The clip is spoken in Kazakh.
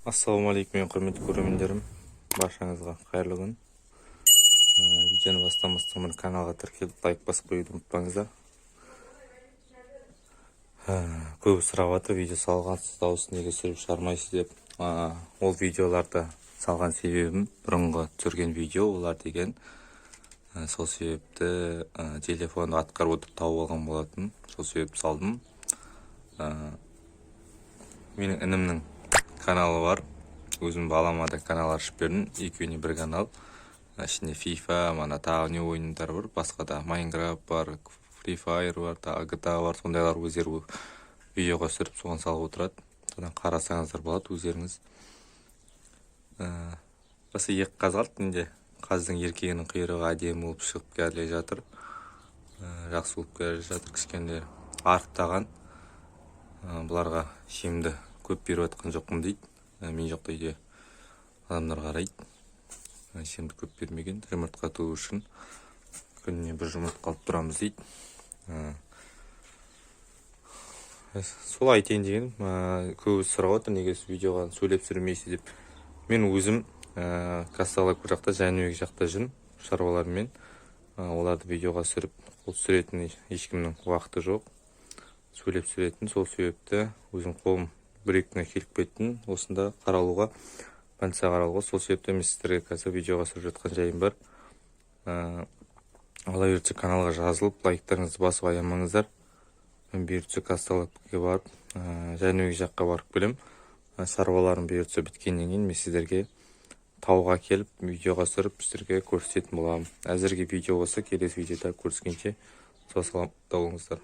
Ассалаумағалейкум, құрметті көрермендерім. Баршаңызға қайырлы күн. Видеоны бастамастан мына каналға тіркеліп лайк басып қоюды ұмытпаңыздар. Көбі сұрап жатыр, видео салғансыз дауысын неге түсіріп шығармайсыз деп. Ол видеоларды салған себебім бұрынғы түсірген видео олар деген. Сол себепті телефонды атқарып отырып тауып алған болатын. Сол себепті салдым. Менің інімнің каналы бар. Өзім балама да канал ашып бердім. Екеуіне бір канал. Ішінде FIFA, мана тағы не ойындар бар. Басқа да Майнкрафт бар, Free Fire бар, тағы GTA бар. Сондайлар өздері видеоға түсіріп соған салып отырады. Содан қарасаңыздар болады өздеріңіз. Осы екі қаз қалды енді. Қаздың еркегінің құйрығы әдемі болып шығып келе жатыр. Жақсы болып келе жатыр. Кішкенелер арықтаған. Бұларға шемді көп беріп жатқан жоқпын дейді. Мен жоқта үйде адамдар қарайды. Шемді көп бермеген. Жұмыртқа туу үшін күніне бір жұмыртқа алып тұрамыз дейді. Сол айтайын дегенім. Көбі сұрап отыр, неге видеоға сөйлеп сүрмейсіз деп. Мен өзім Казталовка жақта, Жәнібек жақта жүрмін шаруалармен. Оларды видеоға сүріп, қол түсіретін ешкімнің уақыты жоқ. Сөйлеп сүретін, сол себепті өзім қолым бір-екіне келіп кеттім. Осында қаралуға, больница қаралуға. Сол себепті мен сіздерге қазір видеоға түсіріп жатқан жайым бар. Алла бұйыртса каналға жазылып, лайктарыңызды басып аямаңыздар. Мен бұйыртса Казталовкаға барып, Жәнібек жаққа барып келем. Шаруаларым бұйыртса біткеннен кейін мен сіздерге тауға келіп, видеоға түсіріп, сіздерге көрсететін боламын. Әзірге видео болса, келесі видеода көріскенше сау саламатта болыңыздар.